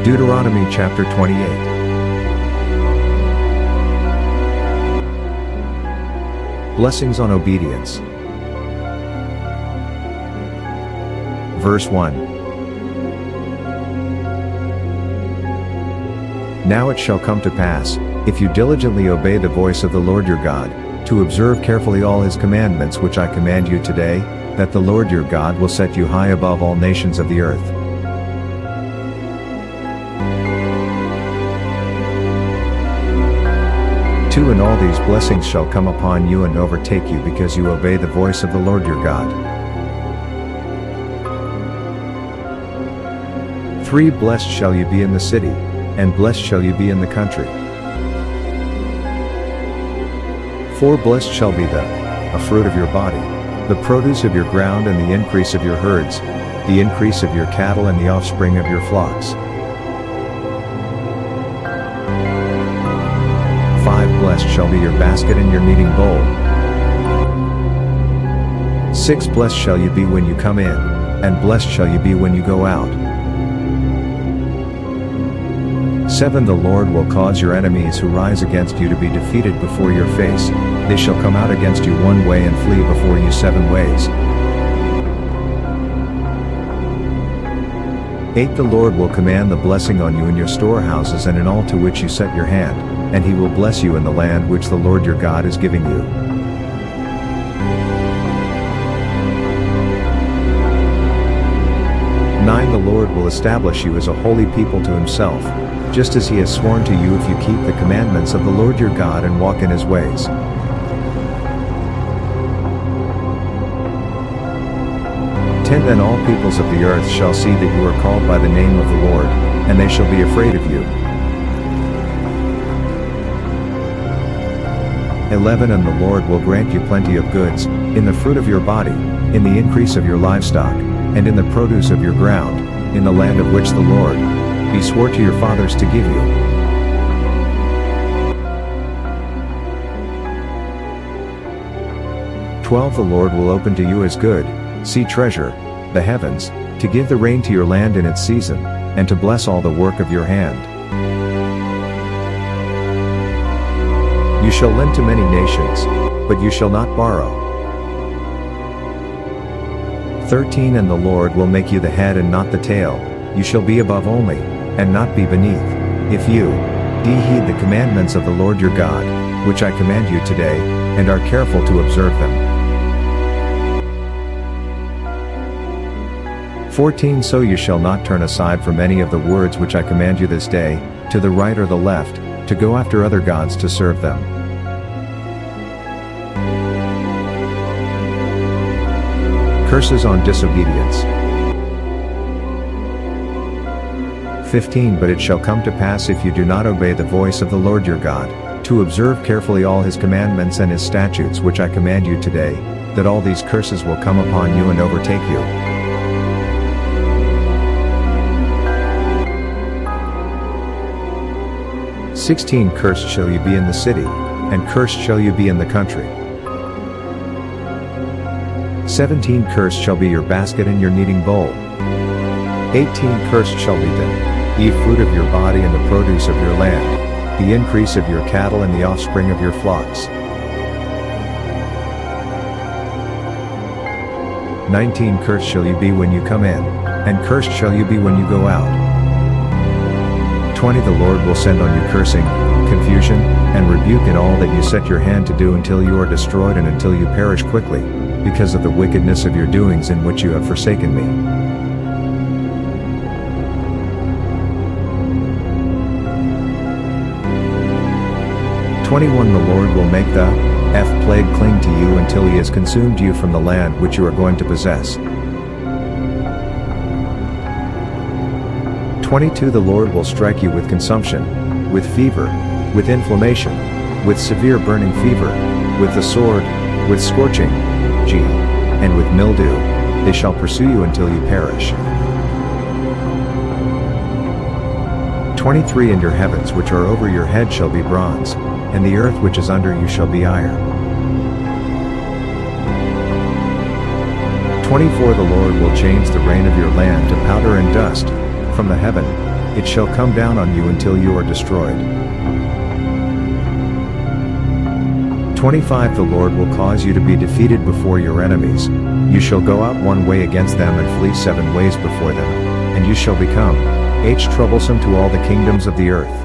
Deuteronomy Chapter 28. Blessings on obedience. Verse 1. Now it shall come to pass, if you diligently obey the voice of the Lord your God, to observe carefully all his commandments which I command you today, that the Lord your God will set you high above all nations of the earth. And all these blessings shall come upon you and overtake you because you obey the voice of the Lord your God. 3. Blessed shall you be in the city, and blessed shall you be in the country. 4. Blessed shall be the fruit of your body, the produce of your ground and the increase of your herds, the increase of your cattle and the offspring of your flocks. 5. Blessed shall be your basket and your kneading bowl. 6. Blessed shall you be when you come in, and blessed shall you be when you go out. 7. The Lord will cause your enemies who rise against you to be defeated before your face, they shall come out against you one way and flee before you 7 ways. 8. The Lord will command the blessing on you in your storehouses and in all to which you set your hand, and he will bless you in the land which the Lord your God is giving you. 9. The Lord will establish you as a holy people to himself, just as he has sworn to you if you keep the commandments of the Lord your God and walk in his ways. 10. Then all peoples of the earth shall see that you are called by the name of the Lord, and they shall be afraid of you. 11. And the Lord will grant you plenty of goods, in the fruit of your body, in the increase of your livestock, and in the produce of your ground, in the land of which the Lord he swore to your fathers to give you. 12. The Lord will open to you as good, sea treasure, the heavens, to give the rain to your land in its season, and to bless all the work of your hand. You shall lend to many nations, but you shall not borrow. 13. And the Lord will make you the head and not the tail, you shall be above only, and not be beneath, if you heed the commandments of the Lord your God, which I command you today, and are careful to observe them. 14. So you shall not turn aside from any of the words which I command you this day, to the right or the left, to go after other gods to serve them. 15. Curses on disobedience. 15. But it shall come to pass if you do not obey the voice of the Lord your God, to observe carefully all his commandments and his statutes which I command you today, that all these curses will come upon you and overtake you. 16. Cursed shall you be in the city, and cursed shall you be in the country. 17. Cursed shall be your basket and your kneading bowl. 18. Cursed shall be the fruit of your body and the produce of your land, the increase of your cattle and the offspring of your flocks. 19. Cursed shall you be when you come in, and cursed shall you be when you go out. 20. The Lord will send on you cursing, confusion, and rebuke in all that you set your hand to do until you are destroyed and until you perish quickly, because of the wickedness of your doings in which you have forsaken me. 21. The Lord will make the plague cling to you until he has consumed you from the land which you are going to possess. 22. The Lord will strike you with consumption, with fever, with inflammation, with severe burning fever, with the sword, with scorching, and with mildew, they shall pursue you until you perish. 23. And your heavens which are over your head shall be bronze, and the earth which is under you shall be iron. 24. The Lord will change the rain of your land to powder and dust, from the heaven, it shall come down on you until you are destroyed. 25 The Lord will cause you to be defeated before your enemies. You shall go out one way against them and flee 7 ways before them, and you shall become troublesome to all the kingdoms of the earth.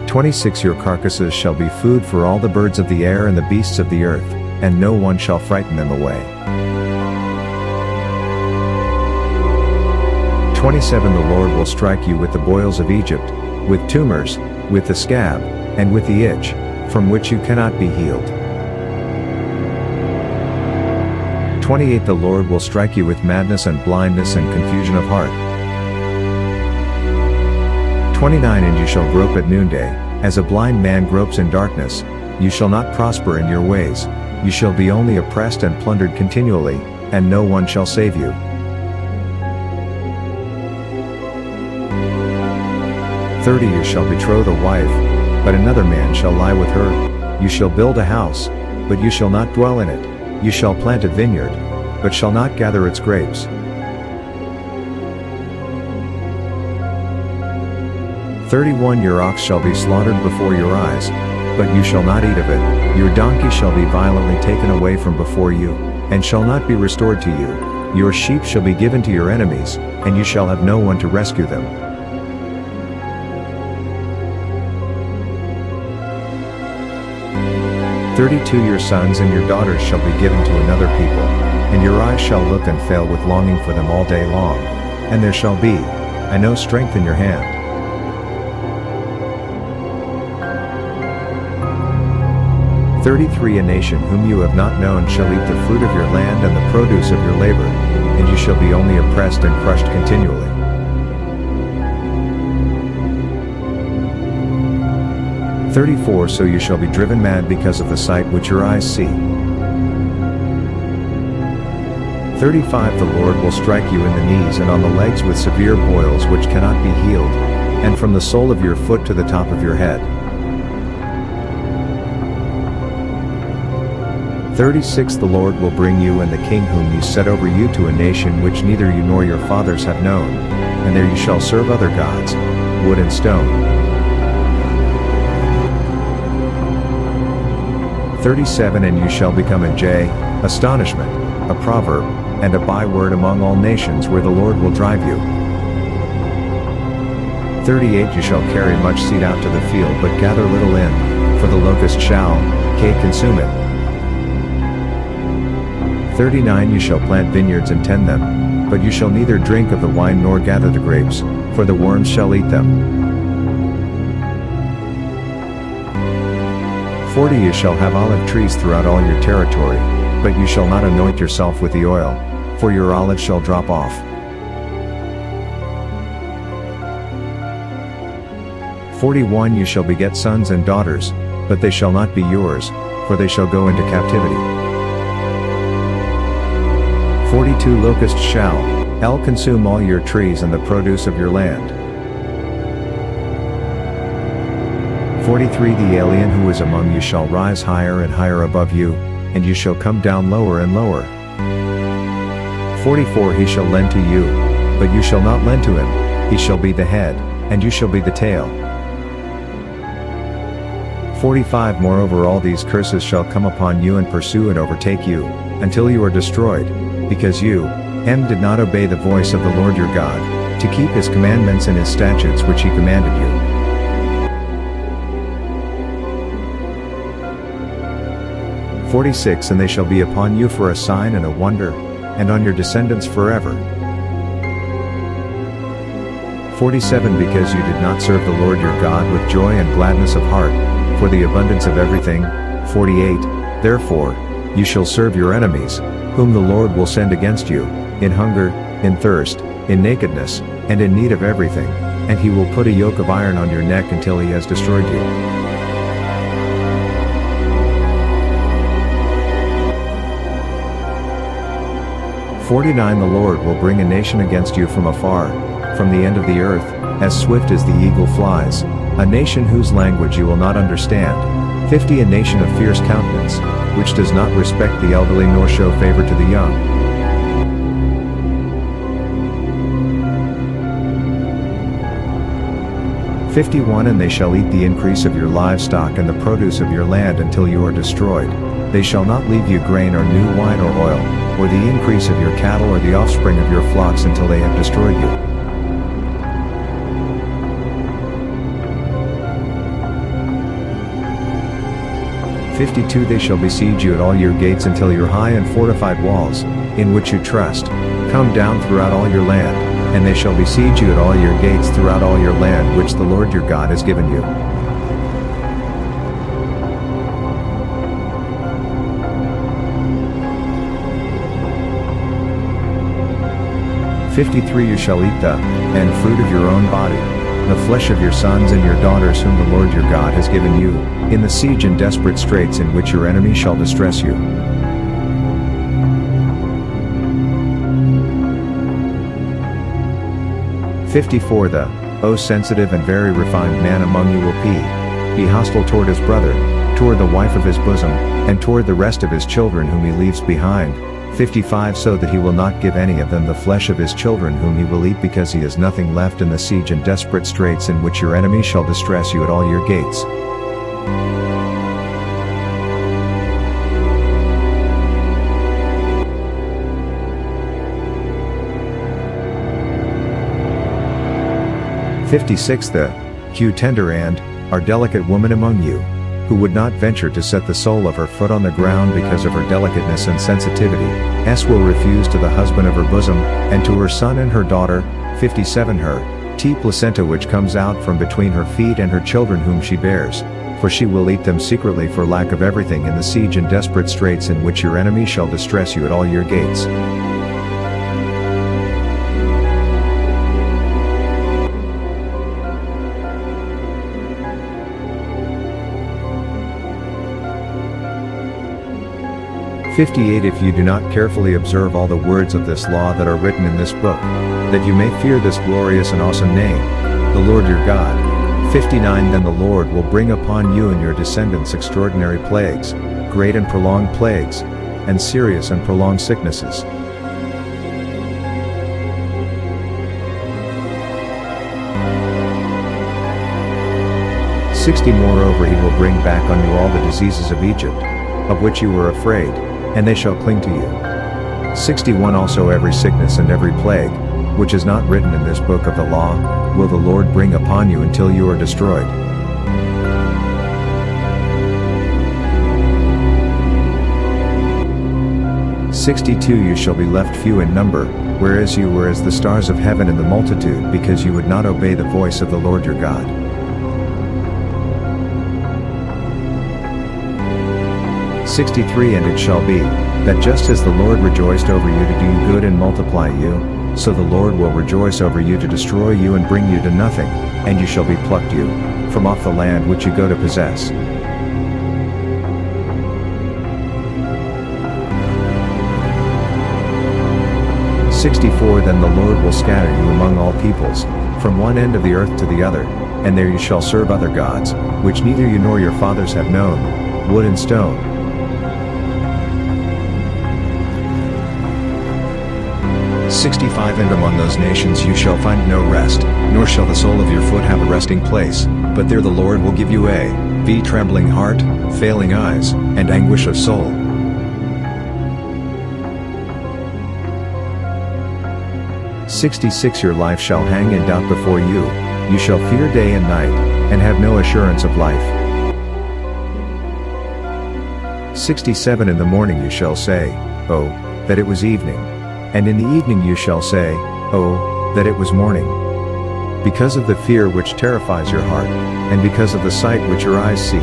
26 Your carcasses shall be food for all the birds of the air and the beasts of the earth, and no one shall frighten them away. 27 The Lord will strike you with the boils of Egypt, with tumors, with the scab, and with the itch, from which you cannot be healed. 28 The Lord will strike you with madness and blindness and confusion of heart. 29 And you shall grope at noonday, as a blind man gropes in darkness. You shall not prosper in your ways. You shall be only oppressed and plundered continually, and no one shall save you. 30 You shall betroth a wife, but another man shall lie with her. You shall build a house, but you shall not dwell in it. You shall plant a vineyard, but shall not gather its grapes. 31 Your ox shall be slaughtered before your eyes, but you shall not eat of it. Your donkey shall be violently taken away from before you, and shall not be restored to you. Your sheep shall be given to your enemies, and you shall have no one to rescue them. 32 Your sons and your daughters shall be given to another people, and your eyes shall look and fail with longing for them all day long. And there shall be, I know, strength in your hand. 33 A nation whom you have not known shall eat the fruit of your land and the produce of your labor, and you shall be only oppressed and crushed continually. 34 So you shall be driven mad because of the sight which your eyes see. 35 The Lord will strike you in the knees and on the legs with severe boils which cannot be healed, and from the sole of your foot to the top of your head. 36 The Lord will bring you and the king whom you set over you to a nation which neither you nor your fathers have known, and there you shall serve other gods, wood and stone. 37 And you shall become a astonishment, a proverb, and a byword among all nations where the Lord will drive you. 38 You shall carry much seed out to the field but gather little in, for the locust shall consume it. 39 You shall plant vineyards and tend them, but you shall neither drink of the wine nor gather the grapes, for the worms shall eat them. 40 You shall have olive trees throughout all your territory, but you shall not anoint yourself with the oil, for your olives shall drop off. 41 You shall beget sons and daughters, but they shall not be yours, for they shall go into captivity. 42 Locusts shall consume all your trees and the produce of your land. 43 The alien who is among you shall rise higher and higher above you, and you shall come down lower and lower. 44 He shall lend to you, but you shall not lend to him. He shall be the head, and you shall be the tail. 45 Moreover all these curses shall come upon you and pursue and overtake you, until you are destroyed, because you did not obey the voice of the Lord your God, to keep his commandments and his statutes which he commanded you. 46 And they shall be upon you for a sign and a wonder, and on your descendants forever. 47 Because you did not serve the Lord your God with joy and gladness of heart, for the abundance of everything. 48 Therefore, you shall serve your enemies, whom the Lord will send against you, in hunger, in thirst, in nakedness, and in need of everything, and he will put a yoke of iron on your neck until he has destroyed you. 49 The Lord will bring a nation against you from afar, from the end of the earth, as swift as the eagle flies, a nation whose language you will not understand. 50 A nation of fierce countenance, which does not respect the elderly nor show favor to the young. 51 And they shall eat the increase of your livestock and the produce of your land until you are destroyed. They shall not leave you grain or new wine or oil, or the increase of your cattle or the offspring of your flocks until they have destroyed you. They shall besiege you at all your gates until your high and fortified walls, in which you trust, come down throughout all your land, and they shall besiege you at all your gates throughout all your land which the Lord your God has given you. 53 You shall eat the fruit of your own body, the flesh of your sons and your daughters whom the Lord your God has given you, in the siege and desperate straits in which your enemy shall distress you. The sensitive and very refined man among you will be hostile toward his brother, toward the wife of his bosom, and toward the rest of his children whom he leaves behind. 55 So that he will not give any of them the flesh of his children whom he will eat, because he has nothing left in the siege and desperate straits in which your enemy shall distress you at all your gates. The tender and are delicate woman among you, who would not venture to set the sole of her foot on the ground because of her delicateness and sensitivity, will refuse to the husband of her bosom, and to her son and her daughter. 57 Her placenta which comes out from between her feet and her children whom she bears, for she will eat them secretly for lack of everything in the siege and desperate straits in which your enemy shall distress you at all your gates. If you do not carefully observe all the words of this law that are written in this book, that you may fear this glorious and awesome name, the Lord your God. 59 Then the Lord will bring upon you and your descendants extraordinary plagues, great and prolonged plagues, and serious and prolonged sicknesses. 60 Moreover he will bring back on you all the diseases of Egypt, of which you were afraid, and they shall cling to you. 61 Also every sickness and every plague, which is not written in this book of the law, will the Lord bring upon you until you are destroyed. 62 You shall be left few in number, whereas you were as the stars of heaven in the multitude, because you would not obey the voice of the Lord your God. 63 And it shall be, that just as the Lord rejoiced over you to do you good and multiply you, so the Lord will rejoice over you to destroy you and bring you to nothing, and you shall be plucked you from off the land which you go to possess. 64 Then the Lord will scatter you among all peoples, from one end of the earth to the other, and there you shall serve other gods, which neither you nor your fathers have known, wood and stone. 65 And among those nations you shall find no rest, nor shall the sole of your foot have a resting place, but there the Lord will give you a trembling heart, failing eyes, and anguish of soul. 66 Your life shall hang in doubt before you, you shall fear day and night, and have no assurance of life. 67 In the morning you shall say, Oh, that it was evening. And in the evening you shall say, Oh, that it was morning. Because of the fear which terrifies your heart, and because of the sight which your eyes see.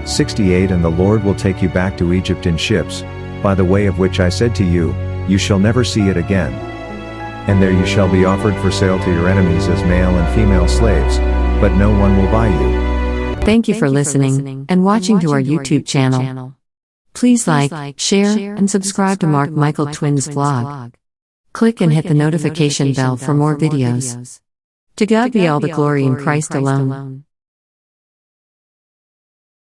68 And the Lord will take you back to Egypt in ships, by the way of which I said to you, you shall never see it again. And there you shall be offered for sale to your enemies as male and female slaves, but no one will buy you. Thank you for listening and watching to our YouTube channel. Please like, share, and subscribe to Mark Michael Twins vlog. Click and hit the notification bell for more videos. To God be all the glory in Christ alone.